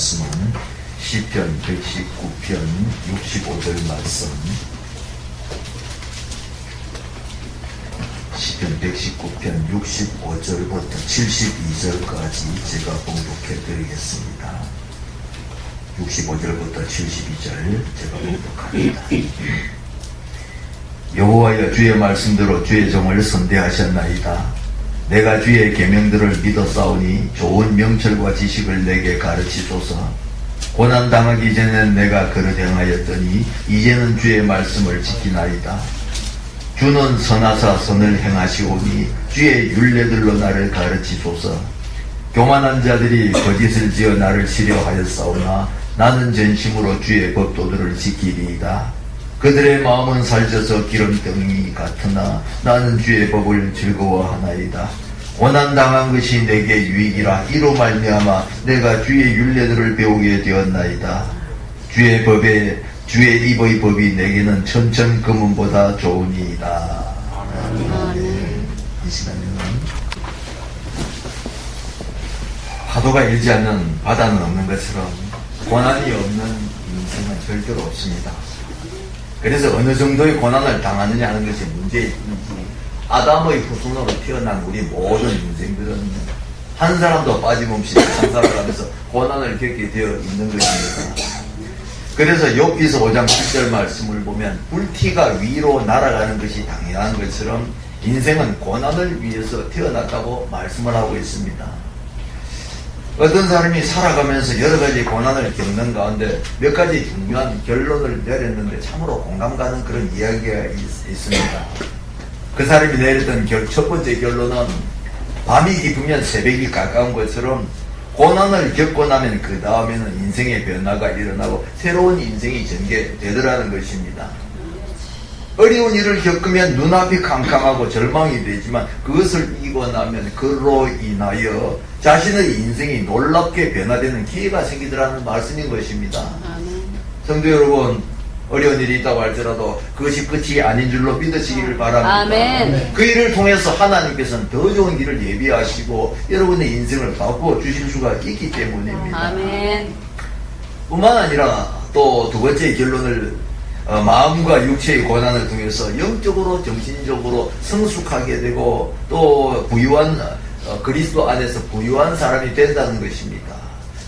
말씀은 시편 119편 65절 말씀, 시편 119편 65절부터 72절까지 제가 봉독해 드리겠습니다. 65절부터 72절 제가 봉독합니다. 여호와여, 주의 말씀대로 주의 종을 선대하셨나이다. 내가 주의 계명들을 믿어 싸우니 좋은 명철과 지식을 내게 가르치소서. 고난 당하기 전엔 내가 그릇 행하였더니 이제는 주의 말씀을 지키나이다. 주는 선하사 선을 행하시오니 주의 율례들로 나를 가르치소서. 교만한 자들이 거짓을 지어 나를 시려하였사오나 나는 전심으로 주의 법도들을 지키리이다. 그들의 마음은 살쪄서 기름덩이 같으나 나는 주의 법을 즐거워하나이다. 고난당한 것이 내게 유익이라. 이로 말미암아 내가 주의 율례들을 배우게 되었나이다. 주의 입의 법이 내게는 천천 금은보다 좋으니이다. 이 시간에는 파도가 일지 않는 바다는 없는 것처럼 고난이 없는 인생은 절대로 없습니다. 그래서 어느 정도의 고난을 당하느냐 하는 것이 문제이지, 아담의 후손으로 태어난 우리 모든 인생들은 한 사람도 빠짐없이 세상 살아가면서 고난을 겪게 되어 있는 것입니다. 그래서 욥기서 5장 7절 말씀을 보면 불티가 위로 날아가는 것이 당연한 것처럼 인생은 고난을 위해서 태어났다고 말씀을 하고 있습니다. 어떤 사람이 살아가면서 여러 가지 고난을 겪는 가운데 몇 가지 중요한 결론을 내렸는데 참으로 공감 가는 그런 이야기가 있습니다. 그 사람이 내렸던 첫 번째 결론은 밤이 깊으면 새벽이 가까운 것처럼 고난을 겪고 나면 그 다음에는 인생의 변화가 일어나고 새로운 인생이 전개되더라는 것입니다. 어려운 일을 겪으면 눈앞이 캄캄하고 절망이 되지만 그것을 이기고 나면 그로 인하여 자신의 인생이 놀랍게 변화되는 기회가 생기더라는 말씀인 것입니다. 성도 여러분, 어려운 일이 있다고 할지라도 그것이 끝이 아닌 줄로 믿으시기를 바랍니다. 아멘. 그 일을 통해서 하나님께서는 더 좋은 길을 예비하시고 여러분의 인생을 바꾸어 주실 수가 있기 때문입니다. 아멘. 뿐만 아니라 또 두 번째 결론을 마음과 육체의 고난을 통해서 영적으로 정신적으로 성숙하게 되고 또 부유한 그리스도 안에서 부유한 사람이 된다는 것입니다.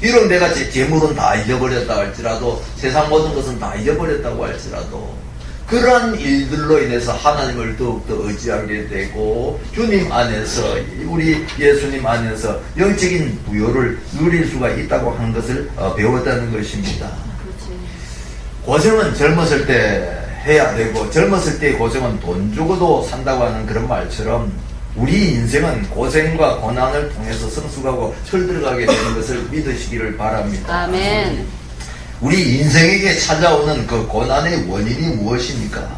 비록 내가 재물은 다 잊어버렸다 할지라도 세상 모든 것은 다 잊어버렸다고 할지라도 그러한 일들로 인해서 하나님을 더욱더 의지하게 되고 주님 안에서, 우리 예수님 안에서 영적인 부요를 누릴 수가 있다고 한 것을 배웠다는 것입니다. 고생은 젊었을 때 해야 되고 젊었을 때의 고생은 돈 주고도 산다고 하는 그런 말처럼 우리 인생은 고생과 고난을 통해서 성숙하고 철들어가게 되는 것을 믿으시기를 바랍니다. 아멘. 우리 인생에게 찾아오는 그 고난의 원인이 무엇입니까?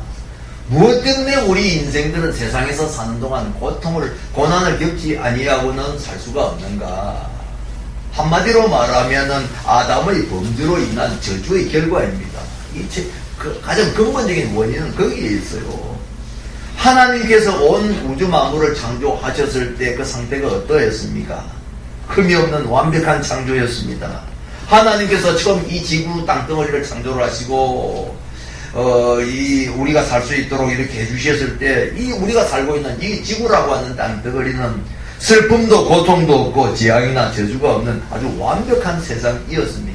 무엇 때문에 우리 인생들은 세상에서 사는 동안 고난을 겪지 아니하고는 살 수가 없는가? 한마디로 말하면은 아담의 범죄로 인한 저주의 결과입니다. 가장 근본적인 원인은 거기에 있어요. 하나님께서 온 우주 만물을 창조하셨을 때 그 상태가 어떠했습니까? 흠이 없는 완벽한 창조였습니다. 하나님께서 처음 이 지구 땅덩어리를 창조를 하시고 우리가 살 수 있도록 이렇게 해주셨을 때 이 우리가 살고 있는 이 지구라고 하는 땅덩어리는 슬픔도 고통도 없고 재앙이나 저주가 없는 아주 완벽한 세상이었습니다.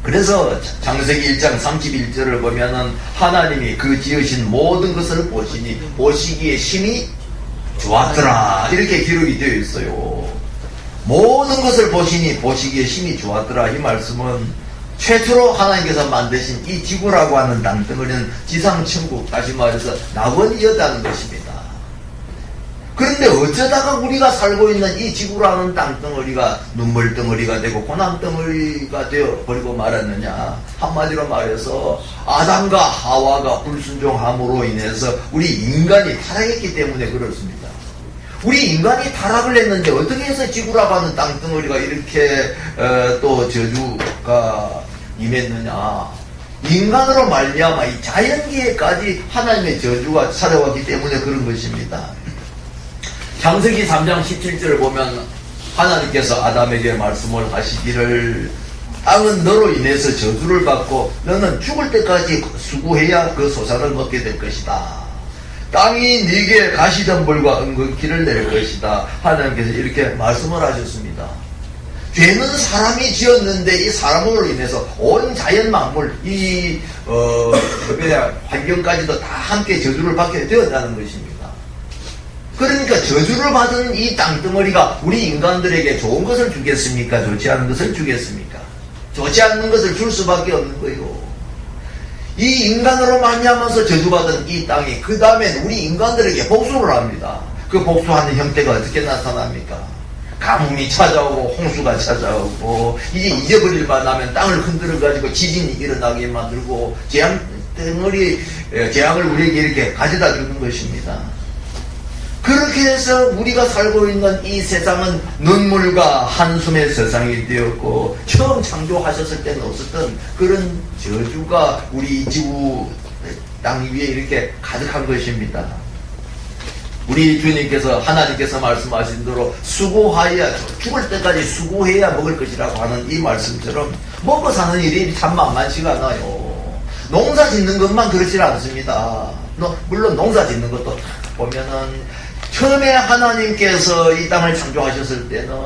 그래서 창세기 1장 31절을 보면은 하나님이 그 지으신 모든 것을 보시니 보시기에 심히 좋았더라 이렇게 기록이 되어 있어요. 모든 것을 보시니 보시기에 심히 좋았더라. 이 말씀은 최초로 하나님께서 만드신 이 지구라고 하는 땅덩어리는 지상천국, 다시 말해서 낙원이었다는 것입니다. 그런데 어쩌다가 우리가 살고 있는 이 지구라는 땅덩어리가 눈물덩어리가 되고 고난덩어리가 되어버리고 말았느냐? 한마디로 말해서 아담과 하와가 불순종함으로 인해서 우리 인간이 타락했기 때문에 그렇습니다. 우리 인간이 타락을 했는데 어떻게 해서 지구라고 하는 땅덩어리가 이렇게 또 저주가 임했느냐? 인간으로 말미암아 이 자연계에까지 하나님의 저주가 찾아왔기 때문에 그런 것입니다. 창세기 3장 17절을 보면 하나님께서 아담에게 말씀을 하시기를 땅은 너로 인해서 저주를 받고 너는 죽을 때까지 수고해야 그 소산을 먹게 될 것이다. 땅이 네게 가시덤불과 은근키를 낼 것이다. 하나님께서 이렇게 말씀을 하셨습니다. 죄는 사람이 지었는데 이 사람으로 인해서 온 자연 만물 이 환경까지도 다 함께 저주를 받게 되었다는 것입니다. 그러니까 저주를 받은 이 땅덩어리가 우리 인간들에게 좋은 것을 주겠습니까? 좋지 않은 것을 주겠습니까? 좋지 않는 것을 줄 수밖에 없는 거예요. 이 인간으로 말미암아서 저주받은 이 땅이 그 다음엔 우리 인간들에게 복수를 합니다. 그 복수하는 형태가 어떻게 나타납니까? 가뭄이 찾아오고 홍수가 찾아오고 이제 잊어버릴만 하면 땅을 흔들어가지고 지진이 일어나게 만들고 재앙을 우리에게 이렇게 가져다 주는 것입니다. 그렇게 해서 우리가 살고 있는 이 세상은 눈물과 한숨의 세상이 되었고 처음 창조하셨을 때는 없었던 그런 저주가 우리 지구 땅 위에 이렇게 가득한 것입니다. 우리 주님께서 하나님께서 말씀하신 대로 수고하여야 죽을 때까지 수고해야 먹을 것이라고 하는 이 말씀처럼 먹고 사는 일이 참 만만치가 않아요. 농사 짓는 것만 그렇지 않습니다. 물론 농사 짓는 것도 보면은 처음에 하나님께서 이 땅을 창조하셨을 때는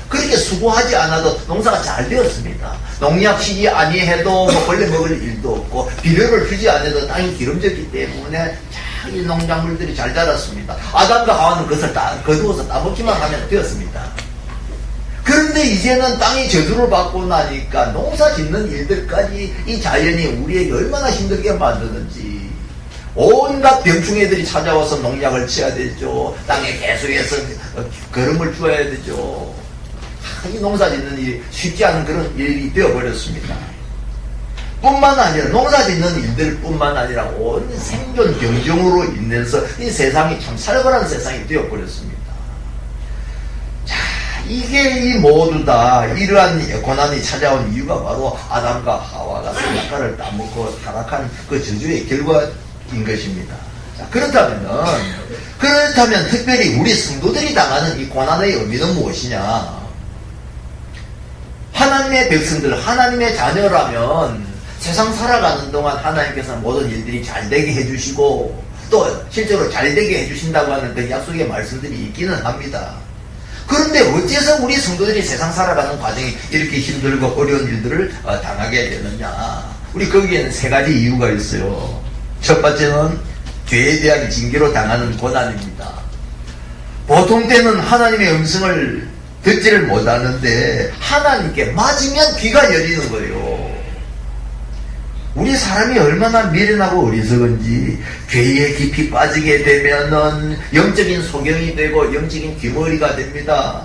그렇게 수고하지 않아도 농사가 잘 되었습니다. 농약 치지 아니해도 벌레 먹을 일도 없고 비료를 주지 않아도 땅이 기름졌기 때문에 이 농작물들이 잘 자랐습니다. 아담과 하와는 그것을 거두어서 따먹기만 하면 되었습니다. 그런데 이제는 땅이 저주를 받고 나니까 농사 짓는 일들까지 이 자연이 우리에게 얼마나 힘들게 만드는지 온갖 병충해들이 찾아와서 농약을 쳐야 되죠. 땅에 계속해서 거름을 주어야 되죠. 이 농사 짓는 일이 쉽지 않은 그런 일이 되어버렸습니다. 뿐만 아니라 농사 짓는 일들 뿐만 아니라 온 생존 경쟁으로 인해서 이 세상이 참 살벌한 세상이 되어버렸습니다. 자, 이게 이 모두 다 이러한 고난이 찾아온 이유가 바로 아담과 하와가 선악과를 따먹고 타락한 그 저주의 결과인 것입니다. 자, 그렇다면 특별히 우리 성도들이 당하는 이 고난의 의미는 무엇이냐? 하나님의 백성들, 하나님의 자녀라면 세상 살아가는 동안 하나님께서 모든 일들이 잘되게 해주시고 또 실제로 잘되게 해주신다고 하는 그 약속의 말씀들이 있기는 합니다. 그런데 어째서 우리 성도들이 세상 살아가는 과정이 이렇게 힘들고 어려운 일들을 당하게 되느냐? 우리 거기에는 세 가지 이유가 있어요. 첫 번째는 죄에 대한 징계로 당하는 고난입니다. 보통 때는 하나님의 음성을 듣지를 못하는데 하나님께 맞으면 귀가 열리는 거예요. 우리 사람이 얼마나 미련하고 어리석은지 죄에 깊이 빠지게 되면은 영적인 소경이 되고 영적인 귀머리가 됩니다.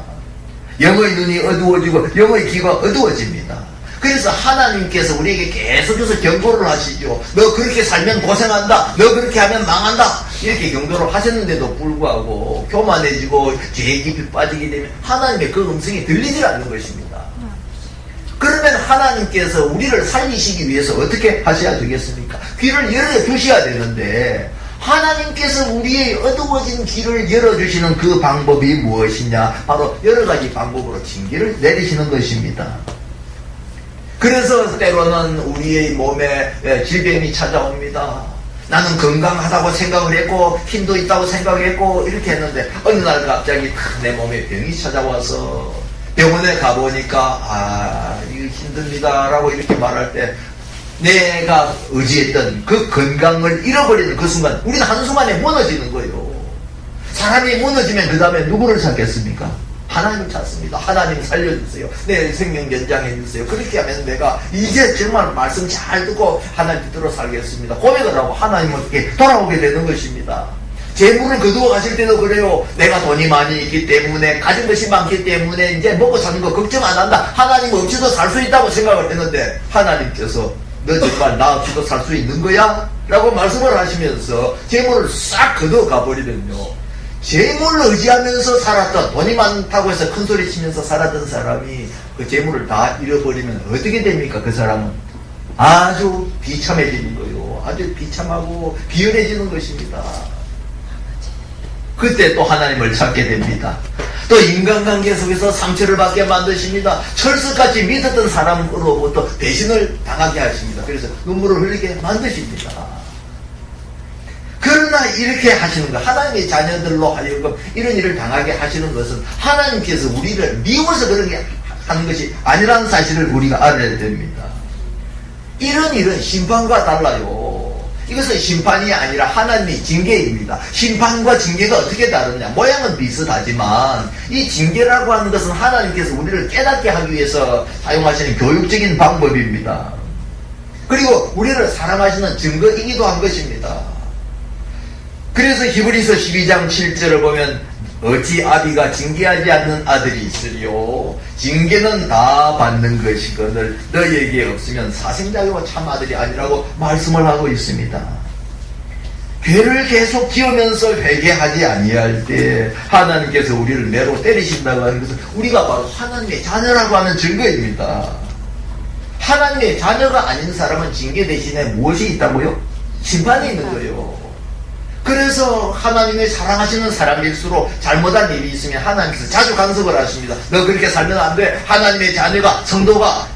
영의 눈이 어두워지고 영의 귀가 어두워집니다. 그래서 하나님께서 우리에게 계속해서 경고를 하시죠. 너 그렇게 살면 고생한다. 너 그렇게 하면 망한다. 이렇게 경고를 하셨는데도 불구하고 교만해지고 죄에 깊이 빠지게 되면 하나님의 그 음성이 들리질 않는 것입니다. 그러면 하나님께서 우리를 살리시기 위해서 어떻게 하셔야 되겠습니까? 귀를 열어주셔야 되는데 하나님께서 우리의 어두워진 귀를 열어주시는 그 방법이 무엇이냐? 바로 여러 가지 방법으로 징계를 내리시는 것입니다. 그래서 때로는 우리의 몸에 질병이 찾아옵니다. 나는 건강하다고 생각을 했고 힘도 있다고 생각했고 이렇게 했는데 어느 날 갑자기 내 몸에 병이 찾아와서 병원에 가보니까 이거 힘듭니다 라고 이렇게 말할 때 내가 의지했던 그 건강을 잃어버리는 그 순간 우리는 한순간에 무너지는 거예요. 사람이 무너지면 그 다음에 누구를 찾겠습니까? 하나님을 찾습니다. 하나님 살려주세요. 내 생명 연장해주세요. 그렇게 하면 내가 이제 정말 말씀 잘 듣고 하나님 뜻대로 살겠습니다. 고백을 하고 하나님께 돌아오게 되는 것입니다. 재물을 거두어 가실 때도 그래요. 내가 돈이 많이 있기 때문에 가진 것이 많기 때문에 이제 먹고 사는 거 걱정 안 한다. 하나님 없이도 살 수 있다고 생각을 했는데 하나님께서 너 정말 나 없이도 살 수 있는 거야? 라고 말씀을 하시면서 재물을 싹 거두어 가버리면요. 재물을 의지하면서 살았던 돈이 많다고 해서 큰소리 치면서 살았던 사람이 그 재물을 다 잃어버리면 어떻게 됩니까? 그 사람은 아주 비참해지는 거예요. 아주 비참하고 비열해지는 것입니다. 그때 또 하나님을 찾게 됩니다. 또 인간관계 속에서 상처를 받게 만드십니다. 철석같이 믿었던 사람으로부터 배신을 당하게 하십니다. 그래서 눈물을 흘리게 만드십니다. 그러나 이렇게 하시는 것, 하나님의 자녀들로 하여금 이런 일을 당하게 하시는 것은 하나님께서 우리를 미워서 그런 게 하는 것이 아니라는 사실을 우리가 알아야 됩니다. 이런 일은 심판과 달라요. 이것은 심판이 아니라 하나님의 징계입니다. 심판과 징계가 어떻게 다르냐? 모양은 비슷하지만 이 징계라고 하는 것은 하나님께서 우리를 깨닫게 하기 위해서 사용하시는 교육적인 방법입니다. 그리고 우리를 사랑하시는 증거이기도 한 것입니다. 그래서 히브리서 12장 7절을 보면 어찌 아비가 징계하지 않는 아들이 있으리요? 징계는 다 받는 것이거늘 너희에게 없으면 사생자요 참 아들이 아니라고 말씀을 하고 있습니다. 죄를 계속 지으면서 회개하지 아니할 때 하나님께서 우리를 매로 때리신다고 하는 것은 우리가 바로 하나님의 자녀라고 하는 증거입니다. 하나님의 자녀가 아닌 사람은 징계 대신에 무엇이 있다고요? 심판이 있는 거예요. 그래서 하나님의 사랑하시는 사람일수록 잘못한 일이 있으면 하나님께서 자주 간섭을 하십니다. 너 그렇게 살면 안 돼. 하나님의 자녀가, 성도가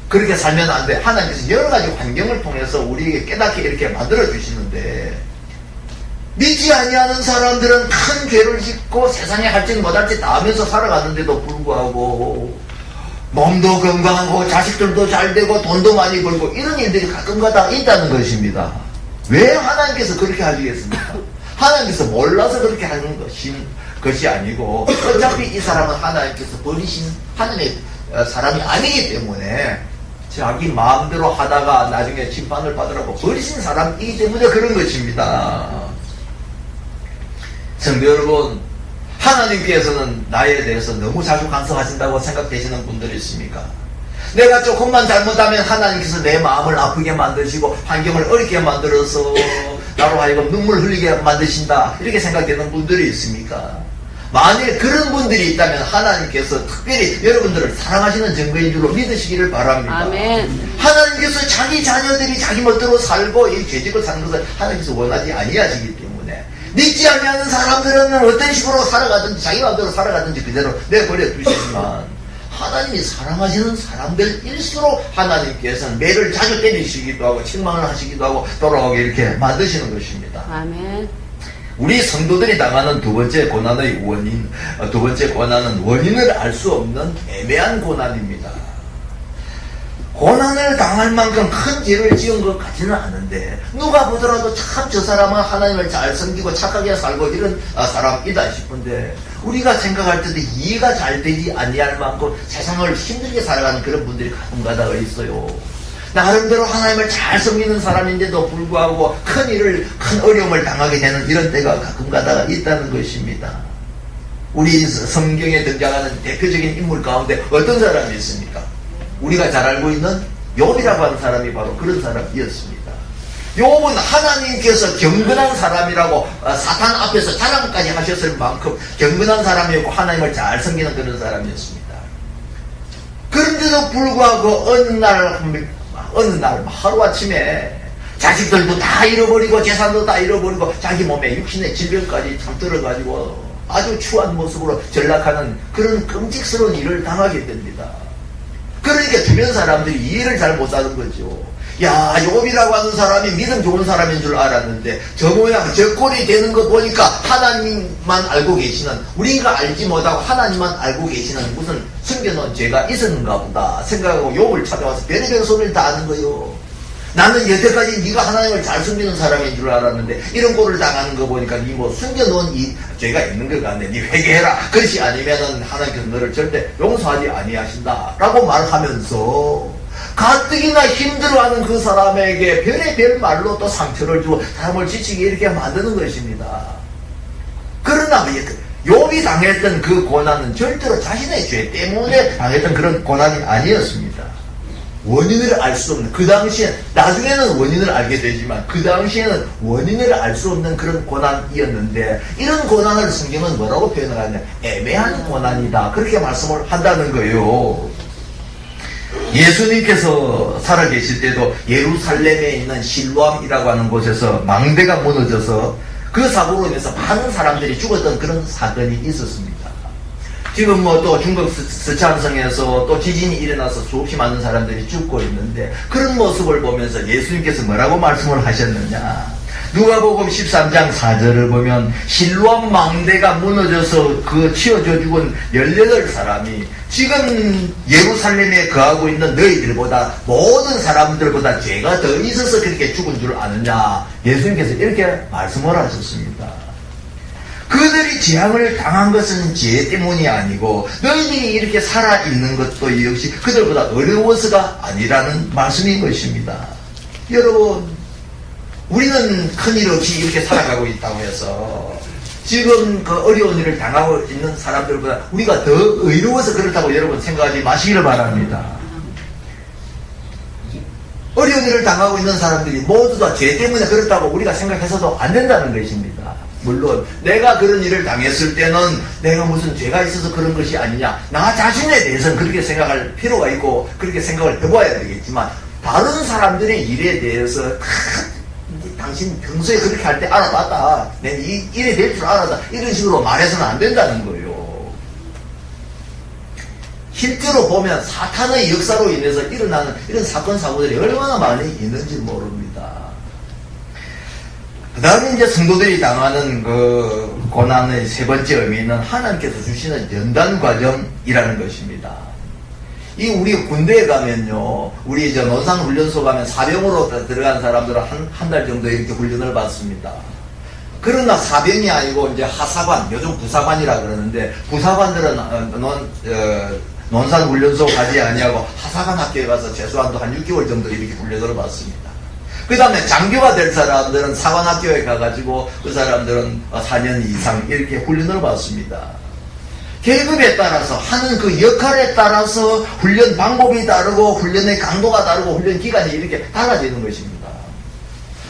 그렇게 살면 안 돼. 하나님께서 여러 가지 환경을 통해서 우리에게 깨닫게 이렇게 만들어 주시는데, 믿지 아니하는 사람들은 큰 죄를 짓고 세상에 할지 못할지 다 하면서 살아가는데도 불구하고 몸도 건강하고 자식들도 잘 되고 돈도 많이 벌고 이런 일들이 가끔가다 있다는 것입니다. 왜 하나님께서 그렇게 하시겠습니까? 하나님께서 몰라서 그렇게 하는 것이 아니고 어차피 이 사람은 하나님께서 버리신 하나님의 사람이 아니기 때문에 자기 마음대로 하다가 나중에 심판을 받으라고 버리신 사람이기 때문에 그런 것입니다. 성도 여러분, 하나님께서는 나에 대해서 너무 자주 간섭하신다고 생각되시는 분들이 있습니까? 내가 조금만 잘못하면 하나님께서 내 마음을 아프게 만드시고 환경을 어렵게 만들어서 나로 하여금 눈물 흘리게 만드신다, 이렇게 생각되는 분들이 있습니까? 만일 그런 분들이 있다면 하나님께서 특별히 여러분들을 사랑하시는 증거인 줄로 믿으시기를 바랍니다. 아멘. 하나님께서 자기 자녀들이 자기 멋대로 살고 이 죄짓고 사는 것을 하나님께서 원하지 아니하시기 때문에 믿지 아니하는 사람들은 어떤 식으로 살아가든지 자기 마음대로 살아가든지 그대로 내버려 두시지만 하나님이 사랑하시는 사람들일수록 하나님께서는 매를 자주 때리시기도 하고 책망을 하시기도 하고 돌아오게 이렇게 만드시는 것입니다. 아멘. 우리 성도들이 당하는 두 번째 고난의 원인, 두 번째 고난은 원인을 알 수 없는 애매한 고난입니다. 고난을 당할 만큼 큰 죄를 지은 것 같지는 않은데 누가 보더라도 참 저 사람은 하나님을 잘 섬기고 착하게 살고 이런 사람이다 싶은데 우리가 생각할 때도 이해가 잘 되지 아니할 만큼 세상을 힘들게 살아가는 그런 분들이 가끔가다 있어요. 나름대로 하나님을 잘 섬기는 사람인데도 불구하고 큰 어려움을 당하게 되는 이런 때가 가끔가다가 있다는 것입니다. 우리 성경에 등장하는 대표적인 인물 가운데 어떤 사람이 있습니까? 우리가 잘 알고 있는 욥이라고 하는 사람이 바로 그런 사람이었습니다. 욥은 하나님께서 경건한 사람이라고 사탄 앞에서 자랑까지 하셨을 만큼 경건한 사람이었고 하나님을 잘 섬기는 그런 사람이었습니다. 그런데도 불구하고 어느 날 하루아침에 자식들도 다 잃어버리고 재산도 다 잃어버리고 자기 몸에 육신의 질병까지 잠들어가지고 아주 추한 모습으로 전락하는 그런 끔찍스러운 일을 당하게 됩니다. 그러니까 주변 사람들이 이해를 잘 못하는 거죠. 야, 욥이라고 하는 사람이 믿음 좋은 사람인 줄 알았는데 저 모양 저 꼴이 되는 거 보니까 하나님만 알고 계시는, 우리가 알지 못하고 하나님만 알고 계시는 무슨 숨겨놓은 죄가 있었는가 보다 생각하고 욥을 찾아와서 별의별 소리를 다 하는 거예요. 나는 여태까지 네가 하나님을 잘 숨기는 사람인 줄 알았는데 이런 꼴을 당하는 거 보니까 네 뭐 숨겨놓은 이 죄가 있는 것 같네. 네 회개해라. 그렇지 않으면은 하나님께서 너를 절대 용서하지 아니하신다 라고 말하면서 가뜩이나 힘들어하는 그 사람에게 별의별 말로 또 상처를 주고 사람을 지치게 이렇게 만드는 것입니다. 그러나 욥이 당했던 그 고난은 절대로 자신의 죄 때문에 당했던 그런 고난이 아니었습니다. 원인을 알 수 없는, 그 당시에, 나중에는 원인을 알게 되지만 그 당시에는 원인을 알 수 없는 그런 고난이었는데 이런 고난을 성경은 뭐라고 표현을 하냐, 애매한 고난이다, 그렇게 말씀을 한다는 거예요. 예수님께서 살아계실 때도 예루살렘에 있는 실로암이라고 하는 곳에서 망대가 무너져서 그 사고로 인해서 많은 사람들이 죽었던 그런 사건이 있었습니다. 지금 뭐 또 중국 스촨성에서 또 지진이 일어나서 수없이 많은 사람들이 죽고 있는데, 그런 모습을 보면서 예수님께서 뭐라고 말씀을 하셨느냐. 누가복음 13장 4절을 보면 실로암 망대가 무너져서 그 치어져 죽은 18사람이 지금 예루살렘에 거하고 있는 너희들보다, 모든 사람들보다 죄가 더 있어서 그렇게 죽은 줄 아느냐. 예수님께서 이렇게 말씀을 하셨습니다. 그들이 재앙을 당한 것은 죄 때문이 아니고 너희들이 이렇게 살아있는 것도 역시 그들보다 어려워서가 아니라는 말씀인 것입니다. 여러분, 우리는 큰일 없이 이렇게 살아가고 있다고 해서 지금 그 어려운 일을 당하고 있는 사람들보다 우리가 더 의로워서 그렇다고 여러분 생각하지 마시기를 바랍니다. 어려운 일을 당하고 있는 사람들이 모두 다 죄 때문에 그렇다고 우리가 생각해서도 안 된다는 것입니다. 물론 내가 그런 일을 당했을 때는 내가 무슨 죄가 있어서 그런 것이 아니냐, 나 자신에 대해서는 그렇게 생각할 필요가 있고 그렇게 생각을 해봐야 되겠지만, 다른 사람들의 일에 대해서 당신 평소에 그렇게 할 때 알아봤다, 내가 이래 될 줄 알았다, 이런 식으로 말해서는 안 된다는 거예요. 실제로 보면 사탄의 역사로 인해서 일어나는 이런 사건 사고들이 얼마나 많이 있는지 모릅니다. 그 다음에 이제 성도들이 당하는 그 고난의 세 번째 의미는 하나님께서 주시는 연단 과정이라는 것입니다. 이 우리 군대에 가면요, 우리 저 논산훈련소 가면 사병으로 들어간 사람들은 한 달 정도 이렇게 훈련을 받습니다. 그러나 사병이 아니고 이제 하사관, 요즘 부사관이라 그러는데, 부사관들은 논산훈련소 가지 아니하고 하사관 학교에 가서 최소한도 한 6개월 정도 이렇게 훈련을 받습니다. 그 다음에 장교가 될 사람들은 사관학교에 가가지고 그 사람들은 4년 이상 이렇게 훈련을 받습니다. 계급에 따라서 하는 그 역할에 따라서 훈련 방법이 다르고 훈련의 강도가 다르고 훈련 기간이 이렇게 달라지는 것입니다.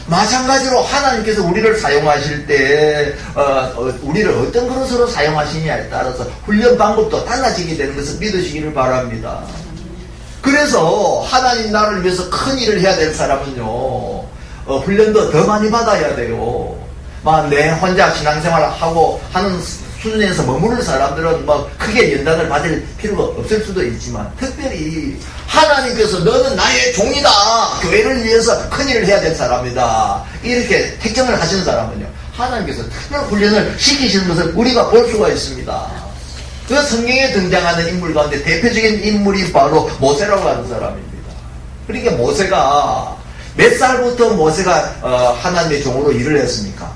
마찬가지로 하나님께서 우리를 사용하실 때 우리를 어떤 그릇으로 사용하시냐에 따라서 훈련 방법도 달라지게 되는 것을 믿으시기를 바랍니다. 그래서 하나님 나라를 위해서 큰 일을 해야 될 사람은요, 훈련도 더 많이 받아야 돼요. 막 내 혼자 신앙생활을 하고 하는 수준에서 머무를 사람들은 뭐 크게 연단을 받을 필요가 없을 수도 있지만, 특별히 하나님께서 너는 나의 종이다, 교회를 위해서 큰 일을 해야 될 사람이다, 이렇게 택정을 하시는 사람은요, 하나님께서 특별 훈련을 시키시는 것을 우리가 볼 수가 있습니다. 그 성경에 등장하는 인물 가운데 대표적인 인물이 바로 모세라고 하는 사람입니다. 그러니까 모세가 몇 살부터 모세가 하나님의 종으로 일을 했습니까?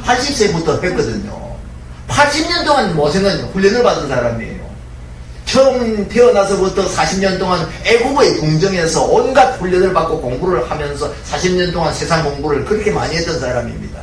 80세부터 했거든요. 80년 동안 모세는 훈련을 받은 사람이에요. 처음 태어나서부터 40년 동안 애국의 궁정에서 온갖 훈련을 받고 공부를 하면서 40년 동안 세상 공부를 그렇게 많이 했던 사람입니다.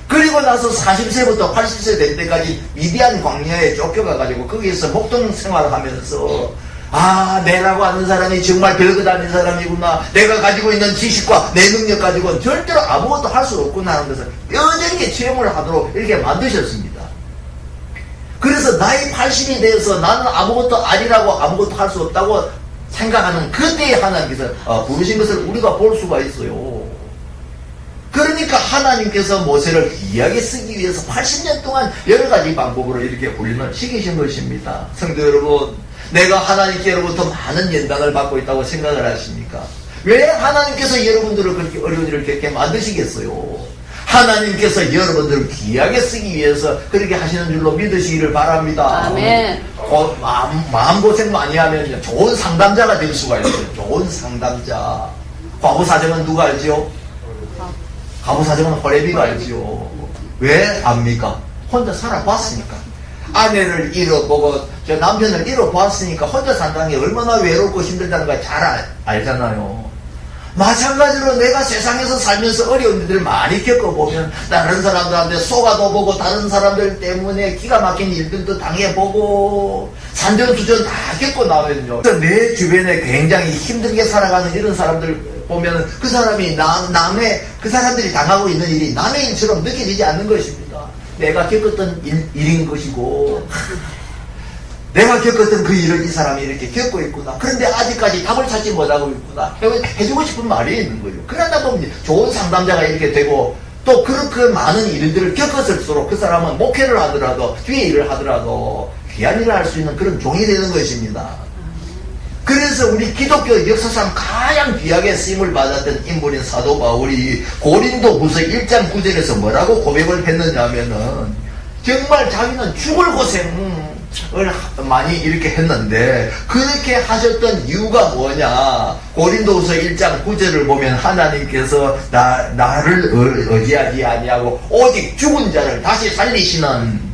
그리고 나서 40세부터 80세 될 때까지 미디안 광야에 쫓겨가가지고 거기에서 목동 생활을 하면서, 아, 내라고 하는 사람이 정말 별것 아닌 사람이구나, 내가 가지고 있는 지식과 내 능력 가지고는 절대로 아무것도 할 수 없구나 하는 것을 뼈저리게 체험을 하도록 이렇게 만드셨습니다. 그래서 나이 80이 되어서 나는 아무것도 아니라고, 아무것도 할 수 없다고 생각하는 그때에 하나님께서 부르신 것을 우리가 볼 수가 있어요. 그러니까 하나님께서 모세를 귀하게 쓰기 위해서 80년 동안 여러 가지 방법으로 이렇게 훈련을 시키신 것입니다. 성도 여러분, 내가 하나님께로부터 많은 연단을 받고 있다고 생각을 하십니까? 왜 하나님께서 여러분들을 그렇게 어려운 일을 겪게 만드시겠어요? 하나님께서 여러분들을 귀하게 쓰기 위해서 그렇게 하시는 줄로 믿으시기를 바랍니다. 아멘. 마음고생 많이 하면 좋은 상담자가 될 수가 있어요. 좋은 상담자. 과부사정은 누가 알지요? 과부사정은 호레비가 알지요. 왜 압니까? 혼자 살아봤으니까. 아내를 잃어보고 남편을 잃어봤으니까 혼자 산다는 게 얼마나 외롭고 힘들다는 걸 잘 알잖아요. 마찬가지로 내가 세상에서 살면서 어려운 일들을 많이 겪어보면 다른 사람들한테 속아도 보고 다른 사람들 때문에 기가 막힌 일들도 당해보고 산전수전 다 겪고 나면요, 내 주변에 굉장히 힘들게 살아가는 이런 사람들 보면 그 사람이 그 사람들이 당하고 있는 일이 남의 일처럼 느껴지지 않는 것입니다. 내가 겪었던 일인 것이고, 내가 겪었던 그 일을 이 사람이 이렇게 겪고 있구나. 그런데 아직까지 답을 찾지 못하고 있구나. 해주고 싶은 말이 있는 거예요. 그러다 보면 좋은 상담자가 이렇게 되고 또 그렇게 많은 일들을 겪었을수록 그 사람은 목회를 하더라도 뒤에 일을 하더라도 귀한 일을 할 수 있는 그런 종이 되는 것입니다. 그래서 우리 기독교 역사상 가장 귀하게 쓰임을 받았던 인물인 사도 바울이 고린도후서 1장 9절에서 뭐라고 고백을 했느냐 하면은 정말 자기는 죽을 고생을 많이 이렇게 했는데 그렇게 하셨던 이유가 뭐냐. 고린도후서 1장 9절을 보면 하나님께서 나를 의지하지 아니하고 오직 죽은 자를 다시 살리시는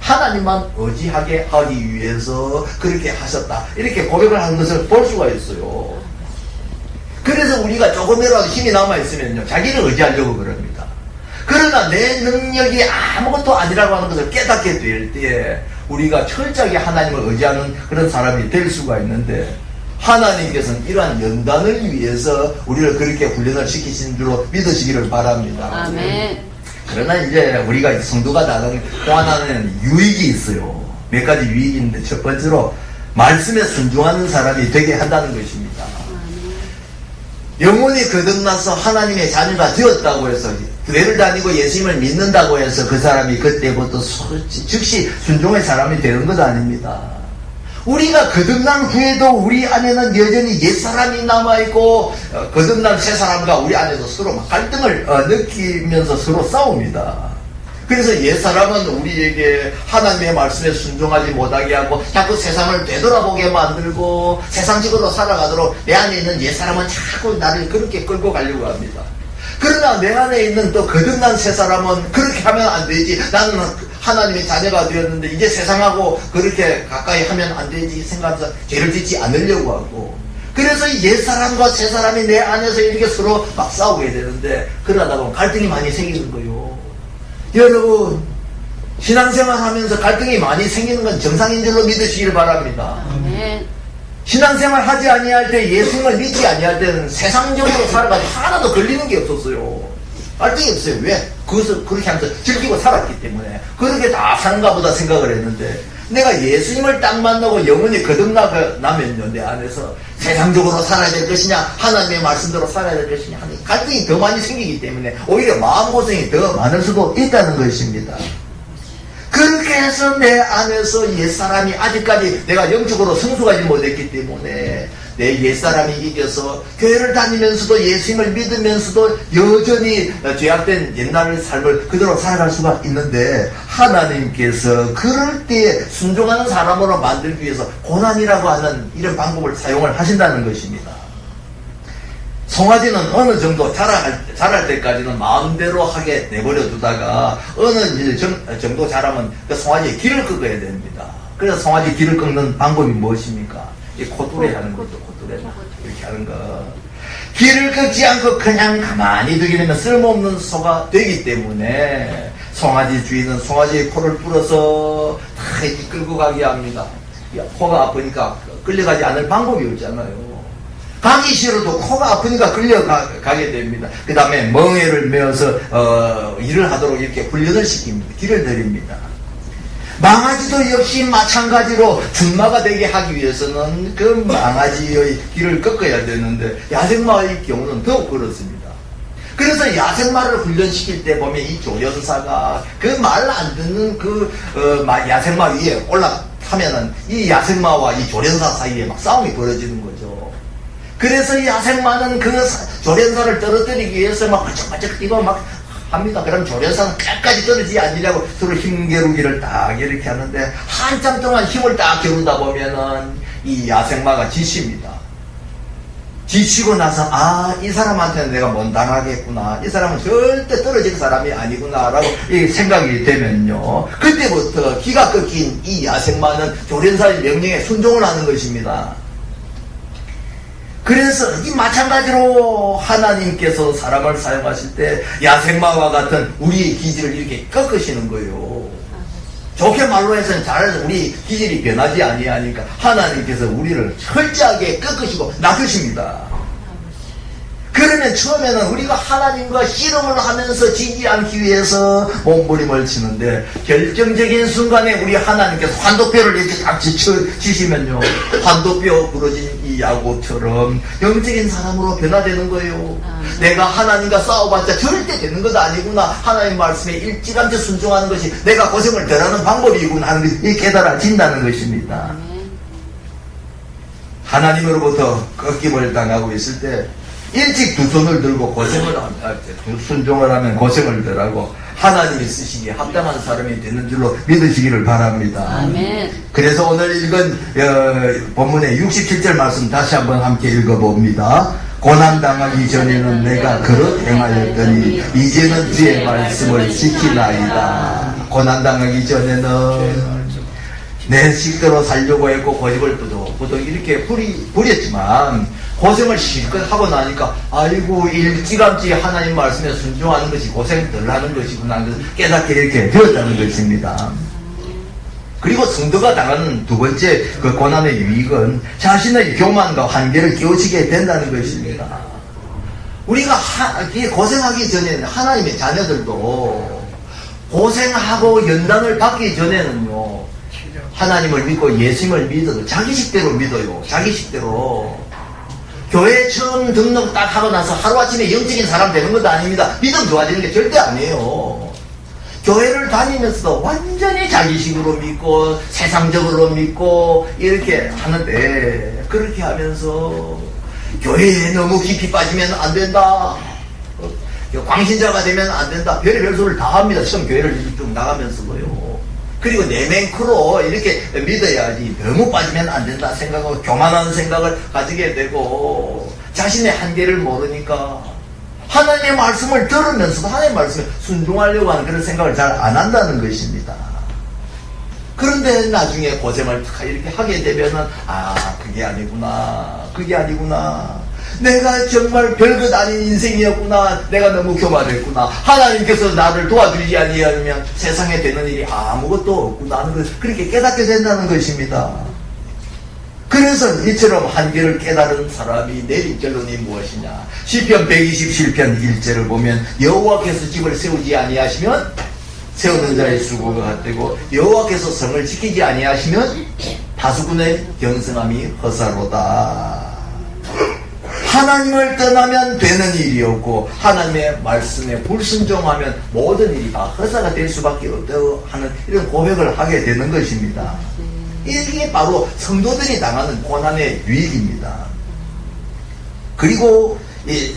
하나님만 의지하게 하기 위해서 그렇게 하셨다. 이렇게 고백을 하는 것을 볼 수가 있어요. 그래서 우리가 조금이라도 힘이 남아있으면요, 자기를 의지하려고 그럽니다. 그러나 내 능력이 아무것도 아니라고 하는 것을 깨닫게 될 때에 우리가 철저하게 하나님을 의지하는 그런 사람이 될 수가 있는데, 하나님께서는 이러한 연단을 위해서 우리를 그렇게 훈련을 시키신 줄로 믿으시기를 바랍니다. 아멘. 그러나 이제 우리가 성도가 나가는 고안하는 유익이 있어요. 몇 가지 유익이 있는데, 첫 번째로 말씀에 순종하는 사람이 되게 한다는 것입니다. 영혼이 거듭나서 하나님의 자녀가 되었다고 해서, 교회를 다니고 예수님을 믿는다고 해서 그 사람이 그때부터 즉시 순종의 사람이 되는 것 아닙니다. 우리가 거듭난 후에도 우리 안에는 여전히 옛사람이 남아있고, 거듭난 새사람과 우리 안에서 서로 갈등을 느끼면서 서로 싸웁니다. 그래서 옛사람은 우리에게 하나님의 말씀에 순종하지 못하게 하고 자꾸 세상을 되돌아보게 만들고 세상식으로 살아가도록 내 안에 있는 옛사람은 자꾸 나를 그렇게 끌고 가려고 합니다. 그러나 내 안에 있는 또 거듭난 새사람은 그렇게 하면 안 되지. 나는 하나님의 자녀가 되었는데 이제 세상하고 그렇게 가까이 하면 안 되지 생각해서 죄를 짓지 않으려고 하고, 그래서 옛사람과 새사람이 내 안에서 이렇게 서로 막 싸우게 되는데, 그러다 보면 갈등이 많이 생기는 거예요. 여러분, 신앙생활 하면서 갈등이 많이 생기는 건 정상인 줄로 믿으시길 바랍니다. 아멘. 신앙생활 하지 아니할 때, 예수님을 믿지 아니할 때는 세상적으로 살아가지고 하나도 걸리는 게 없었어요. 갈등이 없어요. 왜? 그것을 그렇게 하면서 즐기고 살았기 때문에 그렇게 다 사는가 보다 생각을 했는데, 내가 예수님을 딱 만나고 영혼이 거듭나면요, 내 안에서 세상적으로 살아야 될 것이냐 하나님의 말씀대로 살아야 될 것이냐 하는 갈등이 더 많이 생기기 때문에 오히려 마음고생이 더 많을 수도 있다는 것입니다. 그렇게 해서 내 안에서 옛사람이 아직까지 내가 영적으로 성숙하지 못했기 때문에 내 옛사람이 이겨서 교회를 다니면서도 예수님을 믿으면서도 여전히 죄악된 옛날 삶을 그대로 살아갈 수가 있는데, 하나님께서 그럴 때에 순종하는 사람으로 만들기 위해서 고난이라고 하는 이런 방법을 사용을 하신다는 것입니다. 송아지는 어느 정도 자랄 때까지는 마음대로 하게 내버려 두다가 어느 정도 자라면 그 송아지의 길을 꺾어야 됩니다. 그래서 송아지 길을 꺾는 방법이 무엇입니까? 이 코뚜레 하는 거죠. 코뚜레 이렇게 하는 거. 길을 꺾지 않고 그냥 가만히 두게 되면 쓸모없는 소가 되기 때문에 송아지 주인은 송아지의 코를 불어서 다 이끌고 가게 합니다. 코가 아프니까 끌려가지 않을 방법이 없잖아요. 가기 싫어도 코가 아프니까 끌려가게 됩니다. 그 다음에 멍에를 메어서 일을 하도록 이렇게 훈련을 시킵니다. 길을 들입니다. 망아지도 역시 마찬가지로 준마가 되게 하기 위해서는 그 망아지의 길을 꺾어야 되는데, 야생마의 경우는 더욱 그렇습니다. 그래서 야생마를 훈련시킬 때 보면 이 조련사가 그 말 안 듣는 야생마 위에 올라타면은 이 야생마와 이 조련사 사이에 막 싸움이 벌어지는 거죠. 그래서 이 야생마는 그 조련사를 떨어뜨리기 위해서 막 바짝바짝 뛰고 막 합니다. 그럼 조련사는 끝까지 떨어지지 않으려고 서로 힘겨루기를 딱 이렇게 하는데, 한참 동안 힘을 딱 겨루다 보면은 이 야생마가 지칩니다. 지치고 나서 이 사람한테는 내가 못 당하겠구나, 이 사람은 절대 떨어질 사람이 아니구나 라고 생각이 되면요, 그때부터 기가 꺾인 이 야생마는 조련사의 명령에 순종을 하는 것입니다. 그래서 이 마찬가지로 하나님께서 사람을 사용하실 때 야생마와 같은 우리의 기질을 이렇게 꺾으시는 거예요. 좋게 말로 해서는 잘해서 우리 기질이 변하지 아니하니까 하나님께서 우리를 철저하게 꺾으시고 놔두십니다. 그러면 그러면 처음에는 우리가 하나님과 씨름을 하면서 지지 않기 위해서 몸부림을 치는데 결정적인 순간에 우리 하나님께서 환도뼈를 이렇게 딱 지시면요, 환도뼈 부러진 이 야곱처럼 영적인 사람으로 변화되는 거예요. 내가 하나님과 싸워봤자 절대 되는 것 아니구나, 하나님 말씀에 일찌감치 순종하는 것이 내가 고생을 덜하는 방법이구나 하는 것이 깨달아진다는 것입니다. 하나님으로부터 꺾임을 당하고 있을 때 일찍 두 손을 들고 순종을 하면 고생을 덜하고 하나님이 쓰시기에 합당한 사람이 되는 줄로 믿으시기를 바랍니다. 아멘. 그래서 오늘 읽은 본문의 67절 말씀 다시 한번 함께 읽어봅니다. 고난당하기 전에는 내가 그릇 행하였더니 이제는 주의 말씀을 지키나이다. 고난당하기 전에는 내 식대로 살려고 했고 고집을 부득 이렇게 부렸지만 고생을 실컷 하고 나니까 아이고 일찌감치 하나님 말씀에 순종하는 것이 고생 덜 하는 것이구나 깨닫게 이렇게 되었다는 것입니다. 그리고 성도가 당하는 두 번째 그 고난의 유익은 자신의 교만과 한계를 깨우치게 된다는 것입니다. 우리가 고생하기 전에는 하나님의 자녀들도 고생하고 연단을 받기 전에는요, 하나님을 믿고 예수님을 믿어도 자기식대로 믿어요. 자기식대로. 교회 처음 등록 딱 하고 나서 하루아침에 영적인 사람 되는 것도 아닙니다. 믿음 좋아지는 게 절대 아니에요. 교회를 다니면서도 완전히 자기식으로 믿고 세상적으로 믿고 이렇게 하는데, 그렇게 하면서 교회에 너무 깊이 빠지면 안 된다, 광신자가 되면 안 된다, 별의별 소리를 다 합니다. 처음 교회를 쭉 나가면서도요. 그리고 내맹크로 이렇게 믿어야지 너무 빠지면 안 된다 생각하고 교만한 생각을 가지게 되고 자신의 한계를 모르니까 하나님의 말씀을 들으면서도 하나님의 말씀에 순종하려고 하는 그런 생각을 잘 안 한다는 것입니다. 그런데 나중에 고생을 이렇게 하게 되면은 그게 아니구나, 내가 정말 별것 아닌 인생이었구나, 내가 너무 교만했구나, 하나님께서 나를 도와주지 아니하면 세상에 되는 일이 아무것도 없구나 하는 것을 그렇게 깨닫게 된다는 것입니다. 그래서 이처럼 한계를 깨달은 사람이 내린 결론이 무엇이냐, 시편 127편 1절을 보면 여호와께서 집을 세우지 아니하시면 세우는 자의 수고가 헛되고 여호와께서 성을 지키지 아니하시면 다수군의 견성함이 허사로다. 하나님을 떠나면 되는 일이 없고 하나님의 말씀에 불순종하면 모든 일이 다 허사가 될 수밖에 없다고 하는 이런 고백을 하게 되는 것입니다. 이게 바로 성도들이 당하는 고난의 유익입니다. 그리고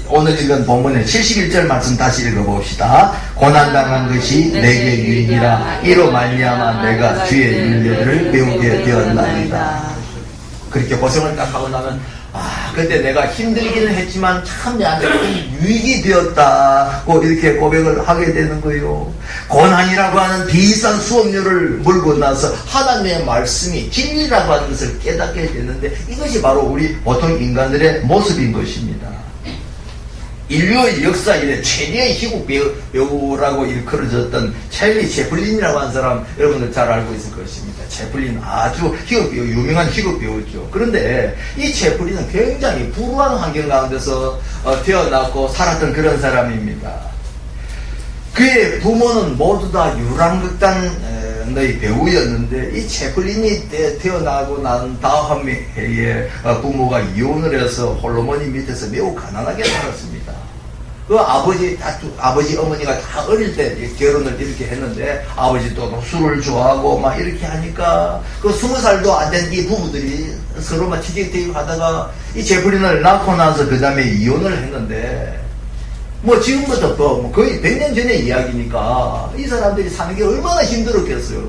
오늘 읽은 본문의 71절 말씀 다시 읽어봅시다. 고난당한 것이 내게 유익이라 이로 말미암아 내가 주의 윤례들을 배우게 되었나이다. 그렇게 고생을 딱 하고 나면 그때 내가 힘들기는 했지만 참 나한테 유익이 되었다고 이렇게 고백을 하게 되는 거예요. 고난이라고 하는 비싼 수업료를 물고 나서 하나님의 말씀이 진리라고 하는 것을 깨닫게 되는데, 이것이 바로 우리 보통 인간들의 모습인 것입니다. 인류의 역사 이래 최대의 희곡 배우라고 일컬어졌던 찰리 채플린이라고 하는 사람 여러분들 잘 알고 있을 것입니다. 채플린 아주 희곡 배우, 유명한 희곡 배우죠. 그런데 이 채플린은 굉장히 불우한 환경 가운데서 태어났고 살았던 그런 사람입니다. 그의 부모는 모두 다 유랑극단의 배우였는데 이 채플린이 태어나고 난 다음 해에 부모가 이혼을 해서 홀로머니 밑에서 매우 가난하게 살았습니다. 그 아버지 어머니가 다 어릴 때 결혼을 이렇게 했는데 아버지도 술을 좋아하고 막 이렇게 하니까 그 20살도 안 된 이 부부들이 서로 막 티격태격 하다가 이 제프린을 낳고 나서 그 다음에 이혼을 했는데, 뭐 지금부터 또 거의 100년 전의 이야기니까 이 사람들이 사는 게 얼마나 힘들었겠어요.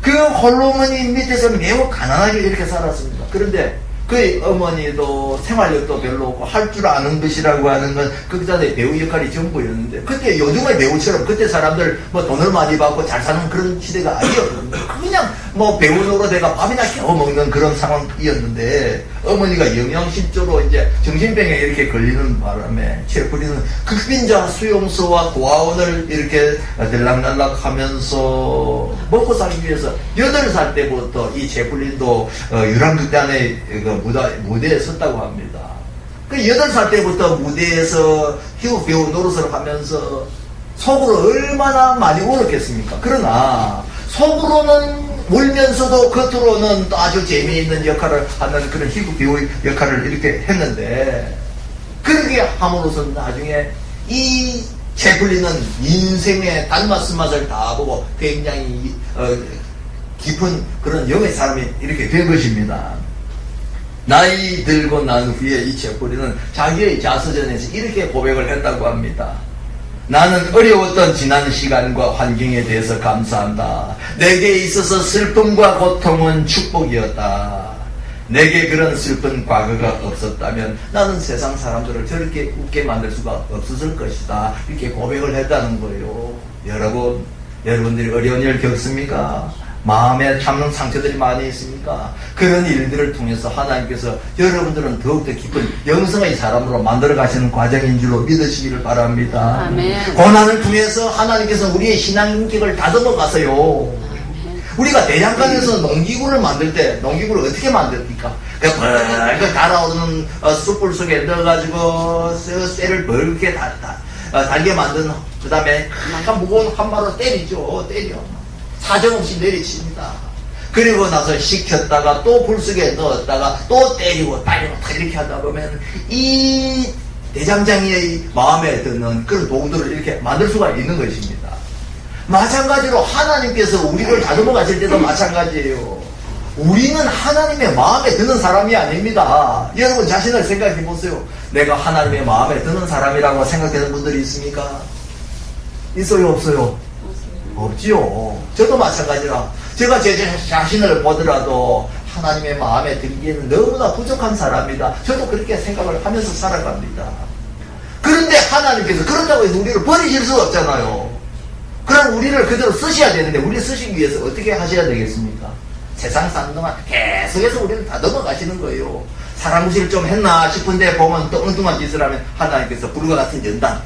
그 홀로머니 밑에서 매우 가난하게 이렇게 살았습니다. 그런데 그의 어머니도 생활력도 별로 없고 할 줄 아는 것이라고 하는 건 극단의 배우 역할이 전부였는데, 그때 요즘의 배우처럼 그때 사람들 뭐 돈을 많이 받고 잘 사는 그런 시대가 아니었거든요. 그냥 뭐 배우 노릇해가 밥이나 겨우 먹는 그런 상황이었는데, 어머니가 영양실조로 이제 정신병에 이렇게 걸리는 바람에 채플린은 극빈자 수용소와 고아원을 이렇게 들락날락 하면서 먹고 살기 위해서 8살 때부터 이 채플린도 유랑극단의 무대에 섰다고 합니다. 그 8살 때부터 무대에서 희극 배우 노릇을 하면서 속으로 얼마나 많이 울었겠습니까? 그러나 속으로는 울면서도 겉으로는 아주 재미있는 역할을 하는 그런 희극 배우 역할을 이렇게 했는데, 그렇게 함으로써 나중에 이 채플린은 인생의 단맛 맛을 다 보고 굉장히 깊은 그런 영의 사람이 이렇게 된 것입니다. 나이 들고 난 후에 이 채플린은 자기의 자서전에서 이렇게 고백을 했다고 합니다. 나는 어려웠던 지난 시간과 환경에 대해서 감사한다. 내게 있어서 슬픔과 고통은 축복이었다. 내게 그런 슬픈 과거가 없었다면 나는 세상 사람들을 저렇게 웃게 만들 수가 없었을 것이다. 이렇게 고백을 했다는 거예요. 여러분들이 어려운 일 겪습니까? 마음에 참는 상처들이 많이 있습니까? 그런 일들을 통해서 하나님께서 여러분들은 더욱더 깊은 영성의 사람으로 만들어 가시는 과정인 줄로 믿으시기를 바랍니다. 아멘. 고난을 통해서 하나님께서 우리의 신앙 인격을 다듬어 가세요. 우리가 대장간에서 농기구를 만들 때 농기구를 어떻게 만듭니까? 그 달아오르는 숯불 속에 넣어가지고 쇠를 벌게 달게 만든, 그 다음에 약간 무거운 한마로 때려 사정없이 내리칩니다. 그리고 나서 식혔다가 또 불 속에 넣었다가 또 때리고 이렇게 하다 보면 이 대장장이의 마음에 드는 그런 도구들을 이렇게 만들 수가 있는 것입니다. 마찬가지로 하나님께서 우리를 다듬어 가실 때도 마찬가지예요. 우리는 하나님의 마음에 드는 사람이 아닙니다. 여러분 자신을 생각해 보세요. 내가 하나님의 마음에 드는 사람이라고 생각되는 분들이 있습니까? 있어요, 없어요? 없지요. 저도 마찬가지라. 제가 제 자신을 보더라도 하나님의 마음에 들기에는 너무나 부족한 사람이다. 저도 그렇게 생각을 하면서 살아갑니다. 그런데 하나님께서 그런다고 해서 우리를 버리실 수가 없잖아요. 그럼 우리를 그대로 쓰셔야 되는데, 우리 쓰시기 위해서 어떻게 하셔야 되겠습니까? 세상 사는 동안 계속해서 우리를 다듬어 가시는 거예요. 사람 무시를 좀 했나 싶은데 보면 또 엉뚱한 짓을 하면 하나님께서 불과 같은 연단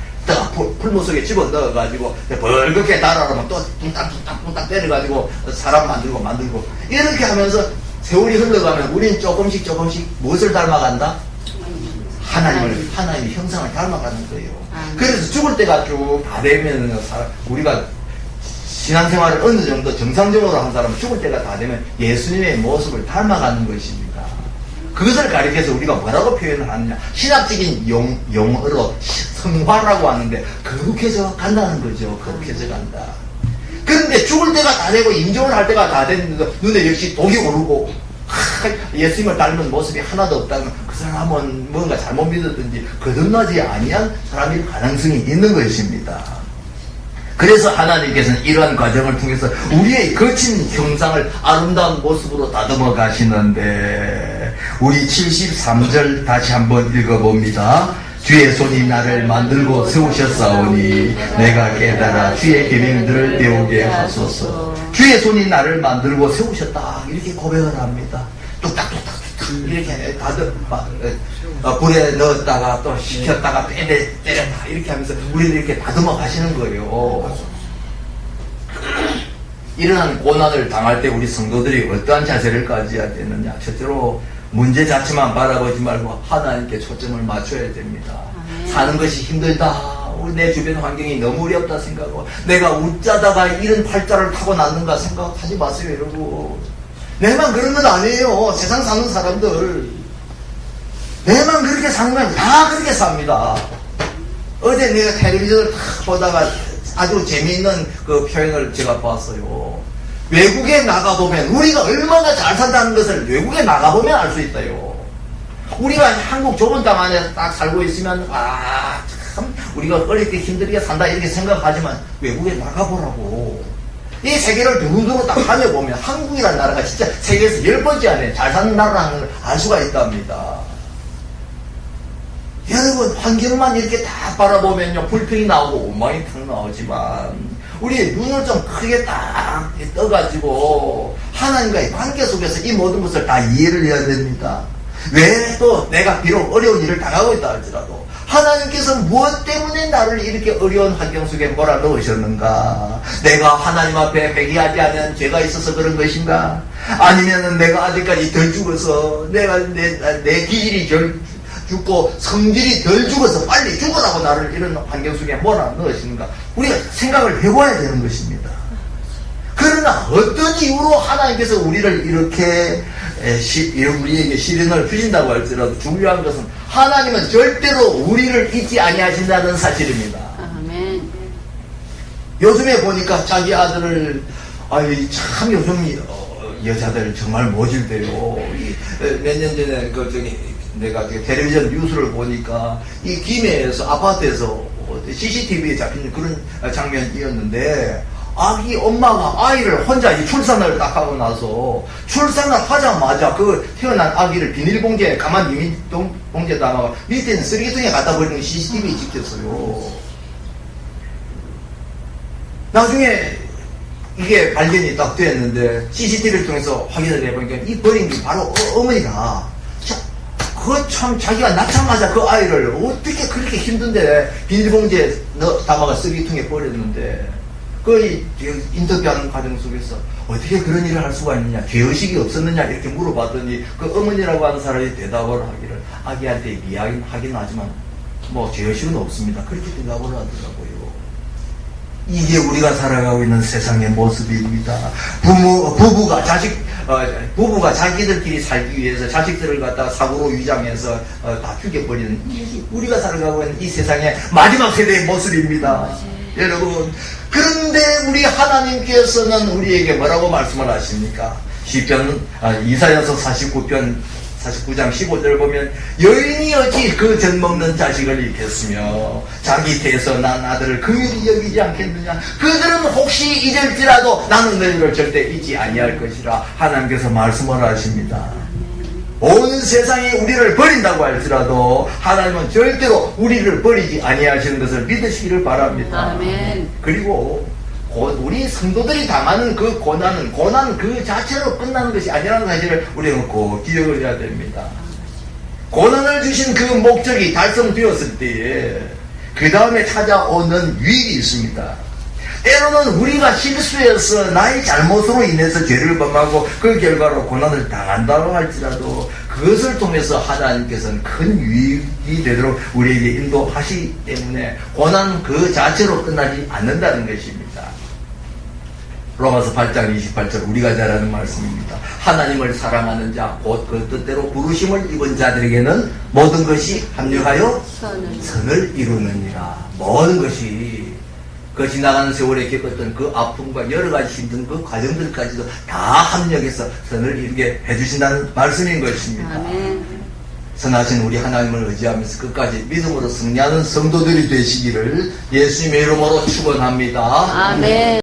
풀무 속에 집어넣어가지고 벌겋게 달아오면 또 뚱땅 때려가지고 사람 만들고 이렇게 하면서 세월이 흘러가면 우리는 조금씩 무엇을 닮아간다? 하나님의 형상을 닮아가는 거예요. 그래서 죽을 때가 쭉 다 되면 우리가 신앙생활을 어느 정도 정상적으로 한 사람은 죽을 때가 다 되면 예수님의 모습을 닮아가는 것입니다. 그것을 가리켜서 우리가 뭐라고 표현을 하느냐, 신학적인 용어로 성화라고 하는데 거룩해져 간다는 거죠. 거룩해져 간다. 그런데 죽을 때가 다 되고 임종을 할 때가 다 됐는데 눈에 역시 독이 오르고 예수님을 닮은 모습이 하나도 없다면 그 사람은 뭔가 잘못 믿었든지 거듭나지 아니한 사람일 가능성이 있는 것입니다. 그래서 하나님께서는 이러한 과정을 통해서 우리의 거친 형상을 아름다운 모습으로 다듬어 가시는데, 우리 73절 다시 한번 읽어봅니다. 주의 손이 나를 만들고 세우셨사오니 내가 깨달아 주의 계명들을 배우게 하소서. 주의 손이 나를 만들고 세우셨다, 이렇게 고백을 합니다. 뚝딱뚝딱 이렇게 불에 넣었다가 또 식혔다가 때렸다 이렇게 하면서 우리를 이렇게 다듬어 가시는 거예요. 이러한 고난을 당할 때 우리 성도들이 어떠한 자세를 가져야 되느냐? 첫째로 문제 자체만 바라보지 말고 하나님께 초점을 맞춰야 됩니다. 사는 것이 힘들다, 내 주변 환경이 너무 어렵다 생각하고 내가 웃자다가 이런 팔자를 타고났는가 생각하지 마세요. 여러분, 내만 그런 건 아니에요. 세상 사는 사람들 내만 그렇게 사는 건 다 그렇게 삽니다. 어제 내가 텔레비전을 탁 보다가 아주 재미있는 그 표현을 제가 봤어요. 외국에 나가보면 우리가 얼마나 잘 산다는 것을 외국에 나가보면 알 수 있다요. 우리가 한국 좁은 땅 안에 딱 살고 있으면 참 우리가 어릴 때 힘들게 산다 이렇게 생각하지만 외국에 나가보라고. 이 세계를 두루두루 딱 다녀보면 한국이라는 나라가 진짜 세계에서 10번째 안에 잘 사는 나라라는 걸 알 수가 있답니다. 여러분, 환경만 이렇게 딱 바라보면요 불평이 나오고 엉망이 탁 나오지만 우리의 눈을 좀 크게 딱 떠가지고 하나님과의 관계 속에서 이 모든 것을 다 이해를 해야 됩니다. 왜 또 내가 비록 어려운 일을 당하고 있다 할지라도 하나님께서 무엇 때문에 나를 이렇게 어려운 환경 속에 몰아넣으셨는가? 내가 하나님 앞에 회개하지 않은 죄가 있어서 그런 것인가? 아니면은 내가 아직까지 덜 죽어서 내가 내 기질이 죽고 성질이 덜 죽어서 빨리 죽으라고 나를 이런 환경 속에 몰아넣으시는가? 우리가 생각을 해봐야 되는 것입니다. 그러나 어떤 이유로 하나님께서 우리를 이렇게 우리에게 시련을 주신다고 할지라도 중요한 것은 하나님은 절대로 우리를 잊지 아니하신다는 사실입니다. 아멘. 요즘에 보니까 자기 아들을 참 요즘 여자들 정말 모질대요. 몇 년 전에 내가 텔레비전 뉴스를 보니까 이 김해에서 아파트에서 CCTV에 잡힌 그런 장면이었는데 아기 엄마가 아이를 혼자 출산을 딱 하고 나서 출산을 하자마자 그 태어난 아기를 비닐봉지에 가만 비닐봉지에 담아가 밑에는 쓰레기통에 갖다 버리는 CCTV에 찍혔어요. 나중에 이게 발견이 딱 됐는데 CCTV를 통해서 확인을 해보니까 이 버린 게 바로 어머니가 그 참 자기가 낳자마자 그 아이를 어떻게 그렇게 힘든데 비닐봉지에 담아가 쓰레기통에 버렸는데 그 인터뷰하는 과정 속에서 어떻게 그런 일을 할 수가 있느냐, 죄의식이 없었느냐 이렇게 물어봤더니 그 어머니라고 하는 사람이 대답을 하기를 아기한테 이야기하긴 하지만 뭐 죄의식은 없습니다. 그렇게 대답을 하더라고요. 이게 우리가 살아가고 있는 세상의 모습입니다. 부부가 자기들끼리 살기 위해서 자식들을 갖다가 사고로 위장해서 다 죽여버리는 이게 우리가 살아가고 있는 이 세상의 마지막 세대의 모습입니다. 여러분, 그런데 우리 하나님께서는 우리에게 뭐라고 말씀을 하십니까? 이사야서 49장 15절 보면 여인이 어찌 그 젖먹는 자식을 잃겠으며 자기 태에서 난 아들을 긍휼히 여기지 않겠느냐. 그들은 혹시 잊을지라도 나는 너희를 절대 잊지 아니할 것이라 하나님께서 말씀을 하십니다. 온 세상이 우리를 버린다고 할지라도 하나님은 절대로 우리를 버리지 아니하시는 것을 믿으시기를 바랍니다. 아멘. 그리고 우리 성도들이 당하는 그 고난은 그 자체로 끝나는 것이 아니라는 사실을 우리는 꼭 기억을 해야 됩니다. 고난을 주신 그 목적이 달성되었을 때에 그 다음에 찾아오는 위기 있습니다. 때로는 우리가 실수해서 나의 잘못으로 인해서 죄를 범하고 그 결과로 고난을 당한다고 할지라도 그것을 통해서 하나님께서는 큰 유익이 되도록 우리에게 인도하시기 때문에 고난 그 자체로 끝나지 않는다는 것입니다. 로마서 8장 28절 우리가 잘 아는 말씀입니다. 하나님을 사랑하는 자 곧 그 뜻대로 부르심을 입은 자들에게는 모든 것이 합력하여 선을 이루느니라. 모든 것이 그 지나가는 세월에 겪었던 그 아픔과 여러 가지 힘든 그 과정들까지도 다 합력해서 선을 이루게 해주신다는 말씀인 것입니다. 아멘. 선하신 우리 하나님을 의지하면서 끝까지 믿음으로 승리하는 성도들이 되시기를 예수님의 이름으로 축원합니다. 아멘.